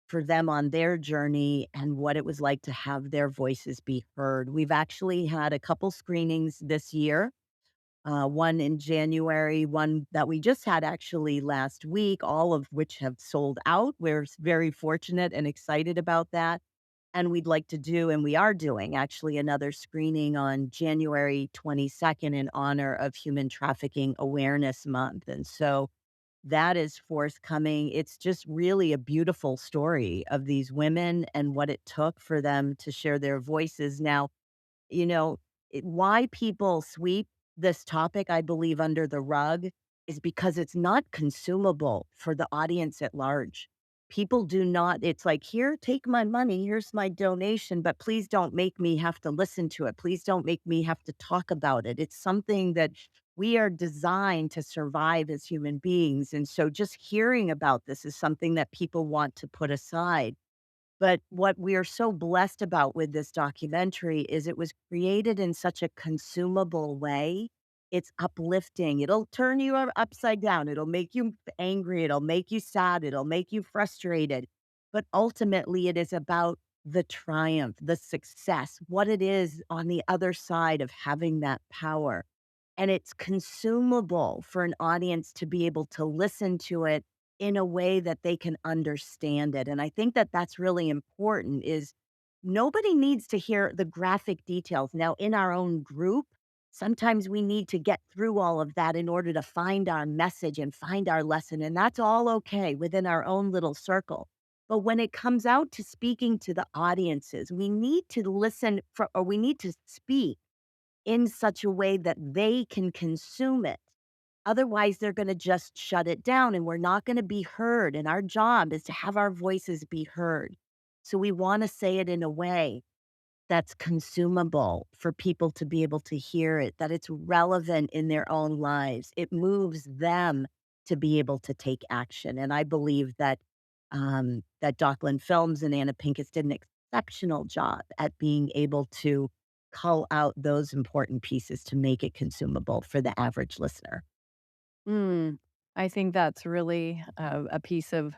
for them on their journey and what it was like to have their voices be heard. We've actually had a couple screenings this year, one in January, one that we just had actually last week, all of which have sold out. We're very fortunate and excited about that. And we'd like to do, and we are doing actually another screening on January 22nd in honor of Human Trafficking Awareness Month. And so that is forthcoming. It's just really a beautiful story of these women and what it took for them to share their voices. Now, you know, why people sweep this topic, I believe, under the rug is because it's not consumable for the audience at large. People do not, it's like, here, take my money, here's my donation, but please don't make me have to listen to it. Please don't make me have to talk about it. It's something that we are designed to survive as human beings. And so just hearing about this is something that people want to put aside. But what we are so blessed about with this documentary is it was created in such a consumable way. It's uplifting. It'll turn you upside down. It'll make you angry. It'll make you sad. It'll make you frustrated. But ultimately, it is about the triumph, the success, what it is on the other side of having that power. And it's consumable for an audience to be able to listen to it in a way that they can understand it. And I think that that's really important is nobody needs to hear the graphic details. Now, in our own group, sometimes we need to get through all of that in order to find our message and find our lesson. And that's all okay within our own little circle. But when it comes out to speaking to the audiences, we need to listen for, or we need to speak in such a way that they can consume it. Otherwise, they're going to just shut it down and we're not going to be heard. And our job is to have our voices be heard. So we want to say it in a way that's consumable for people to be able to hear it, that it's relevant in their own lives. It moves them to be able to take action. And I believe that that Dockland Films and Anna Pincus did an exceptional job at being able to cull out those important pieces to make it consumable for the average listener. Mm, I think that's really a piece of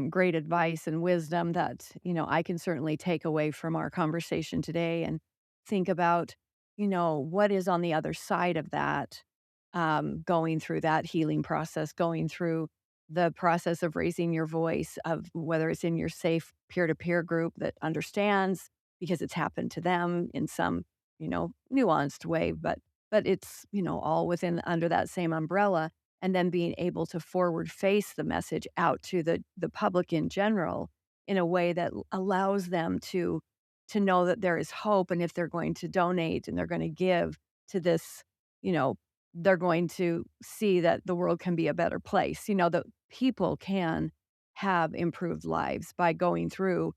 great advice and wisdom that, I can certainly take away from our conversation today and think about, what is on the other side of that, going through that healing process, going through the process of raising your voice, of whether it's in your safe peer to peer group that understands because it's happened to them in some, nuanced way, but it's, all within under that same umbrella, and then being able to forward face the message out to the public in general in a way that allows them to know that there is hope, and if they're going to donate and they're going to give to this, you know, they're going to see that the world can be a better place, that people can have improved lives by going through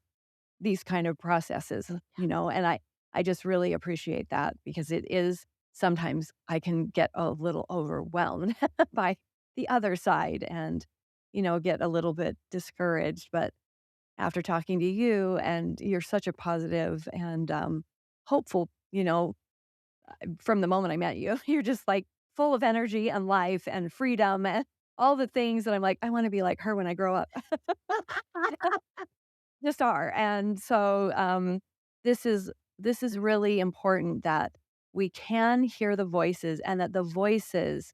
these kind of processes, and I just really appreciate that because it is sometimes I can get a little overwhelmed by the other side and, get a little bit discouraged. But after talking to you, and you're such a positive and hopeful, from the moment I met you, you're just like full of energy and life and freedom and all the things that I'm like, I want to be like her when I grow up. Just are, and so, this is this is really important that we can hear the voices and that the voices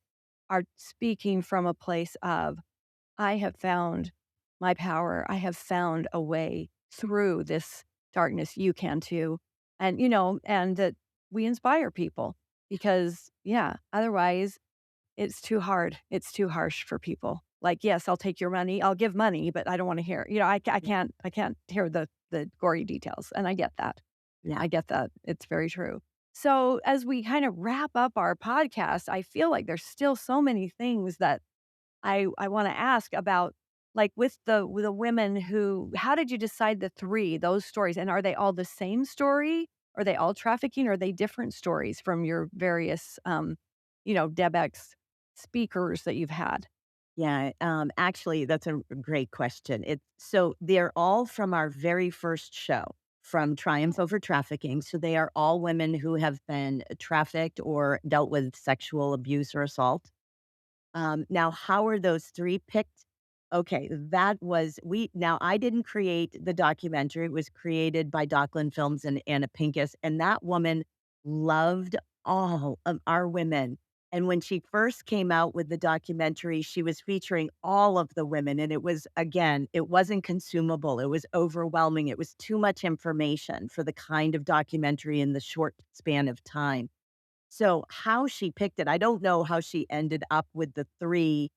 are speaking from a place of, "I have found my power. I have found a way through this darkness. You can too." And, and that we inspire people because, yeah, otherwise it's too hard. It's too harsh for people. Like, "Yes, I'll take your money. I'll give money, but I don't wanna hear," I can't hear the gory details, and I get that. Yeah. I get that. It's very true. So, as we kind of wrap up our podcast, I feel like there's still so many things that I wanna ask about, like, with the women who how did you decide the 3, those stories, and are they all the same story? Are they all trafficking? Or are they different stories from your various, DebX speakers that you've had? Yeah, actually, that's a great question. So they're all from our very first show, from Triumph Over Trafficking. So they are all women who have been trafficked or dealt with sexual abuse or assault. Now, how are those 3 picked? Okay, that was we now I didn't create the documentary, it was created by Dockland Films and Anna Pincus, and that woman loved all of our women, and when she first came out with the documentary, she was featuring all of the women, and it was again, it wasn't consumable, it was overwhelming, it was too much information for the kind of documentary in the short span of time. So how she picked it, I don't know how she ended up with the 3.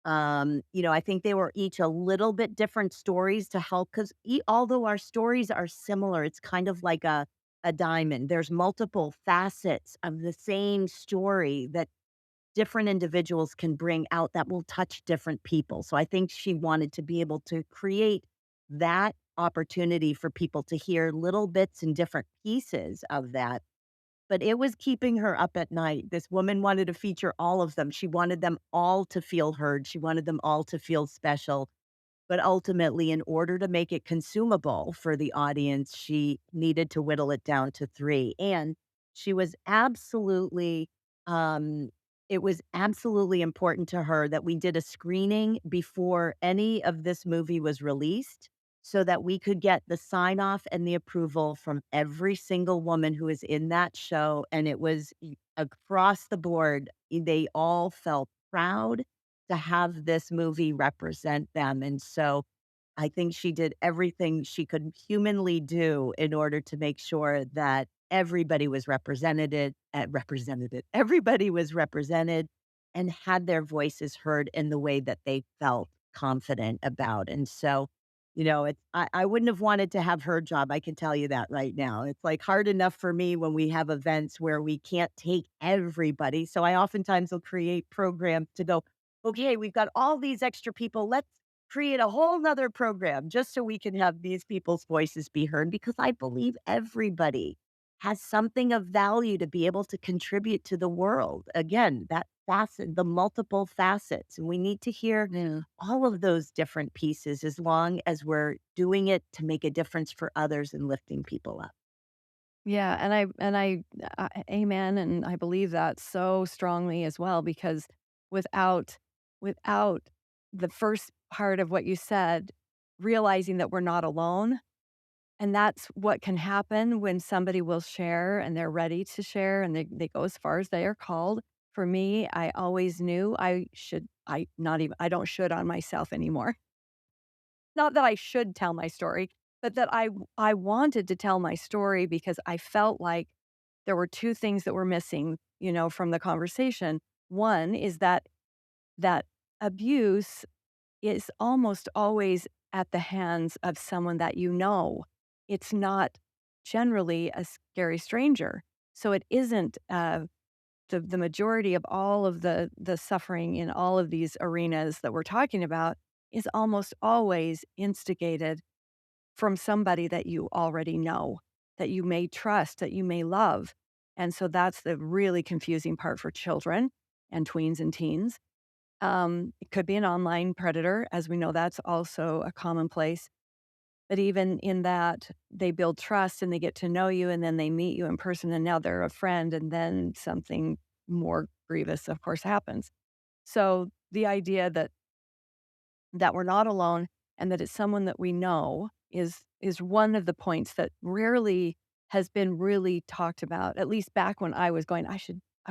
I think they were each a little bit different stories to help 'cause although our stories are similar, it's kind of like a diamond. There's multiple facets of the same story that different individuals can bring out that will touch different people. So I think she wanted to be able to create that opportunity for people to hear little bits and different pieces of that, but it was keeping her up at night. This woman wanted to feature all of them. She wanted them all to feel heard. She wanted them all to feel special. But ultimately, in order to make it consumable for the audience, she needed to whittle it down to 3. And she was absolutely, um, it was absolutely important to her that we did a screening before any of this movie was released so that we could get the sign off and the approval from every single woman who is in that show. And it was across the board. They all felt proud to have this movie represent them. And so I think she did everything she could humanly do in order to make sure that everybody was everybody was represented and had their voices heard in the way that they felt confident about. And so, I wouldn't have wanted to have her job. I can tell you that right now. It's like hard enough for me when we have events where we can't take everybody. So I oftentimes will create programs to go, okay, we've got all these extra people. Let's create a whole nother program just so we can have these people's voices be heard, because I believe everybody has something of value to be able to contribute to the world. Again, that facet, the multiple facets, and we need to hear Yeah. all of those different pieces as long as we're doing it to make a difference for others and lifting people up. Yeah, amen, and I believe that so strongly as well because without without the first part of what you said, realizing that we're not alone, and that's what can happen when somebody will share and they're ready to share and they go as far as they are called. For me, I always knew I not even I don't should on myself anymore. Not that I should tell my story, but that I wanted to tell my story because I felt like there were 2 things that were missing, from the conversation. One is that abuse is almost always at the hands of someone that you know. It's not generally a scary stranger. So it isn't, the majority of all of the suffering in all of these arenas that we're talking about is almost always instigated from somebody that you already know, that you may trust, that you may love. And so that's the really confusing part for children and tweens and teens. It could be an online predator, as we know that's also a commonplace. But even in that, they build trust and they get to know you, and then they meet you in person, and now they're a friend, and then something more grievous, of course, happens. So the idea that we're not alone and that it's someone that we know is one of the points that rarely has been really talked about, at least back when I was going, I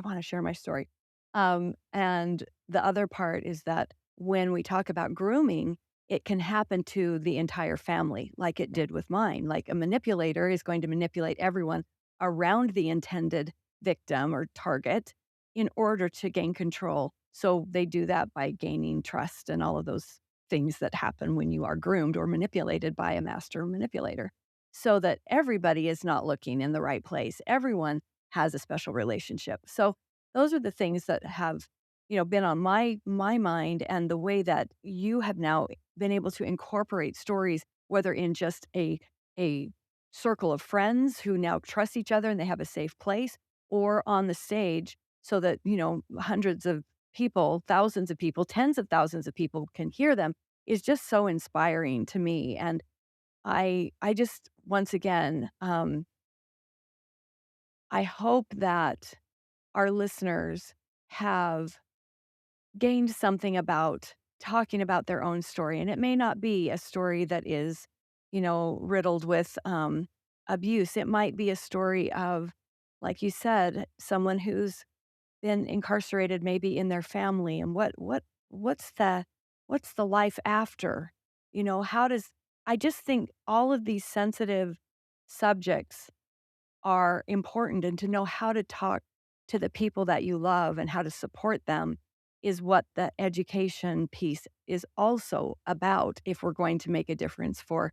wanna share my story. And the other part is that when we talk about grooming, it can happen to the entire family like it did with mine. Like, a manipulator is going to manipulate everyone around the intended victim or target in order to gain control. So they do that by gaining trust and all of those things that happen when you are groomed or manipulated by a master manipulator, so that everybody is not looking in the right place. Everyone has a special relationship. So those are the things that have, been on my mind, and the way that you have now been able to incorporate stories, whether in just a circle of friends who now trust each other and they have a safe place, or on the stage so that, hundreds of people, thousands of people, tens of thousands of people can hear them, is just so inspiring to me. And I just once again, I hope that our listeners have gained something about talking about their own story. And it may not be a story that is, riddled with abuse. It might be a story of, like you said, someone who's been incarcerated maybe in their family, and what's the what's the life after? How does I just think all of these sensitive subjects are important, and to know how to talk to the people that you love and how to support them is what the education piece is also about, if we're going to make a difference for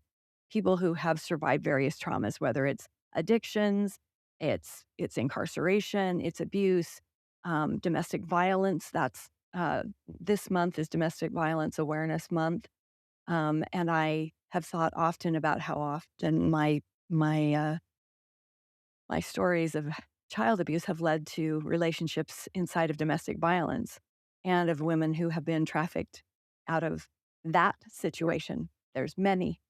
people who have survived various traumas, whether it's addictions, it's incarceration, it's abuse, domestic violence. That's this month is Domestic Violence Awareness Month, and I have thought often about how often my stories of child abuse have led to relationships inside of domestic violence, and of women who have been trafficked out of that situation. There's many,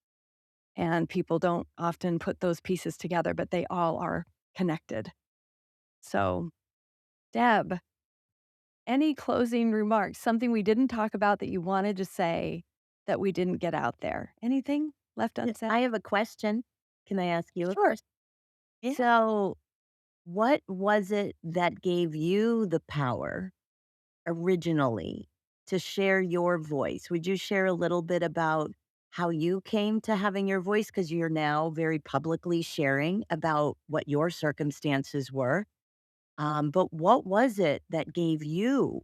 and people don't often put those pieces together, but they all are connected. So, Deb, any closing remarks? Something we didn't talk about that you wanted to say that we didn't get out there? Anything left unsaid? I have a question. Can I ask you a Sure. question? Yeah. So, what was it that gave you the power originally to share your voice. Would you share a little bit about how you came to having your voice? Because you're now very publicly sharing about what your circumstances were. But what was it that gave you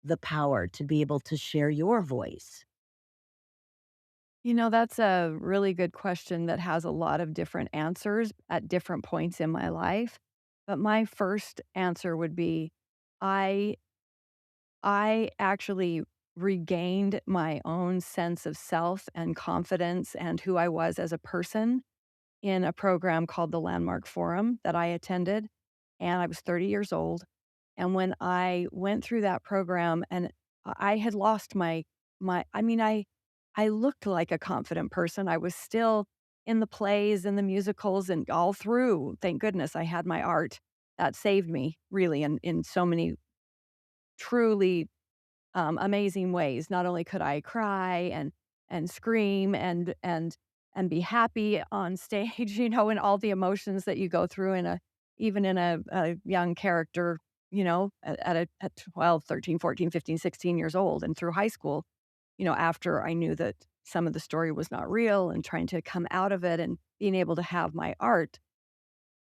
the power to be able to share your voice? That's a really good question that has a lot of different answers at different points in my life. But my first answer would be I I actually regained my own sense of self and confidence and who I was as a person in a program called the Landmark Forum that I attended, and I was 30 years old. And when I went through that program and I had lost my I mean, I looked like a confident person. I was still in the plays and the musicals and all through. Thank goodness I had my art. That saved me really in so many truly amazing ways. Not only could I cry and scream and be happy on stage, and all the emotions that you go through in a even in a young character, at 12, 13, 14, 15, 16 years old and through high school, after I knew that some of the story was not real and trying to come out of it and being able to have my art,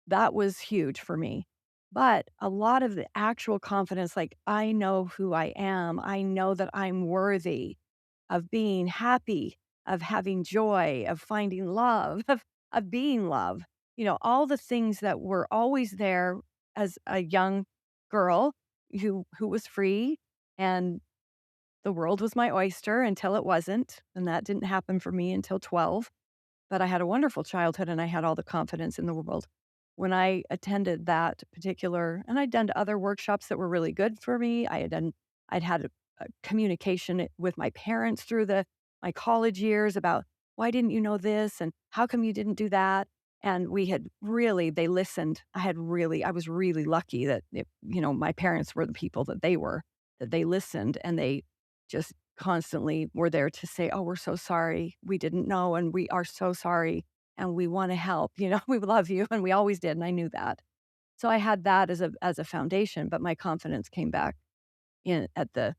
that was huge for me. But a lot of the actual confidence, like, I know who I am. I know that I'm worthy of being happy, of having joy, of finding love, of being love. All the things that were always there as a young girl who was free, and the world was my oyster until it wasn't, and that didn't happen for me until 12. But I had a wonderful childhood and I had all the confidence in the world. When I attended that particular and I'd done other workshops that were really good for me. I'd had a communication with my parents through my college years about why didn't you know this and how come you didn't do that? And they listened. I was really lucky that my parents were the people that they listened and they just constantly were there to say, "Oh, we're so sorry. We didn't know, and we are so sorry, and we wanna help, we love you," and we always did, and I knew that. So I had that as a foundation, but my confidence came back in at the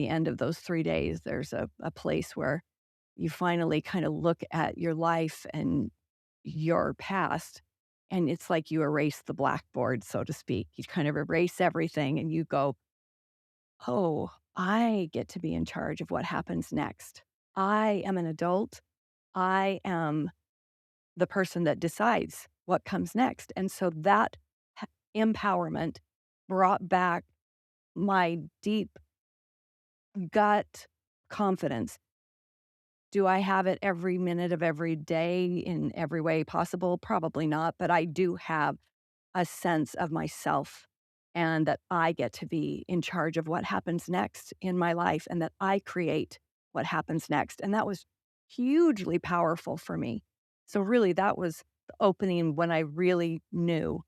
end of those 3 days. There's a place where you finally kinda look at your life and your past, and it's like you erase the blackboard, so to speak. You kind of erase everything, and you go, "Oh, I get to be in charge of what happens next. I am an adult. I am the person that decides what comes next." And so that empowerment brought back my deep gut confidence. Do I have it every minute of every day in every way possible? Probably not, but I do have a sense of myself and that I get to be in charge of what happens next in my life and that I create what happens next. And that was hugely powerful for me. So, really, that was the opening when I really knew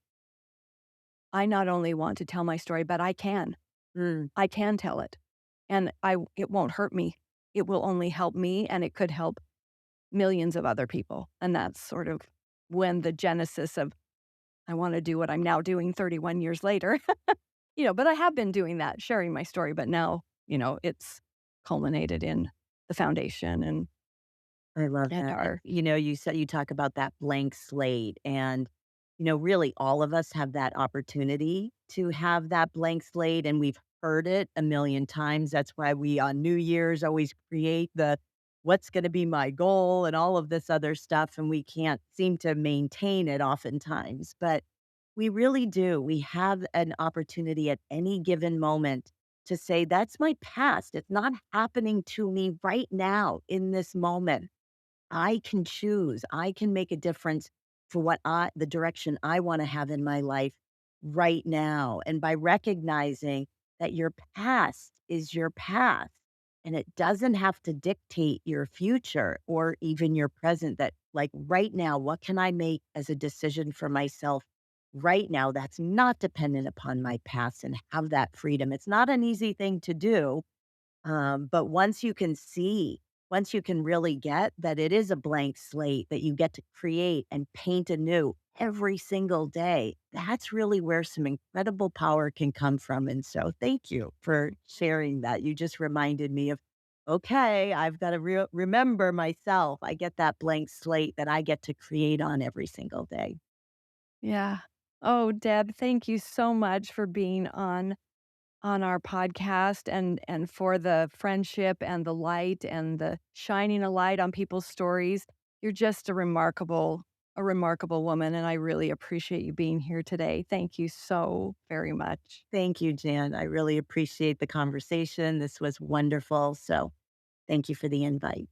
I not only want to tell my story, but I can. Mm, I can tell it. And it won't hurt me. It will only help me and it could help millions of other people. And that's sort of when the genesis of I wanna do what I'm now doing 31 years later. But I have been doing that, sharing my story, but now, it's culminated in the foundation I love and that. our You said you talk about that blank slate, and really all of us have that opportunity to have that blank slate, and we've heard it a million times. That's why we on New Year's always create the what's going to be my goal and all of this other stuff, and we can't seem to maintain it oftentimes. But we really do. We have an opportunity at any given moment to say, that's my past. It's not happening to me right now in this moment. I can choose. I can make a difference for the direction I want to have in my life right now. And by recognizing that your past is your past and it doesn't have to dictate your future or even your present, that like right now, what can I make as a decision for myself right now that's not dependent upon my past and have that freedom? It's not an easy thing to do, but once you can really get that it is a blank slate that you get to create and paint anew, every single day, that's really where some incredible power can come from. And so thank you for sharing that. You just reminded me of, okay, I've got to remember myself. I get that blank slate that I get to create on every single day. Yeah. Oh, Deb, thank you so much for being on our podcast and for the friendship and the light and the shining a light on people's stories. You're just a remarkable woman, and I really appreciate you being here today. Thank you so very much. Thank you, Jan. I really appreciate the conversation. This was wonderful. So thank you for the invite.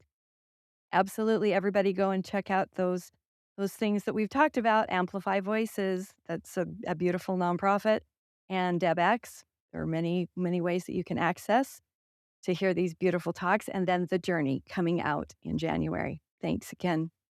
Absolutely, everybody go and check out those things that we've talked about. Amplify Voices, that's a beautiful nonprofit, and DebX. There are many, many ways that you can access to hear these beautiful talks, and then The Journey coming out in January. Thanks again.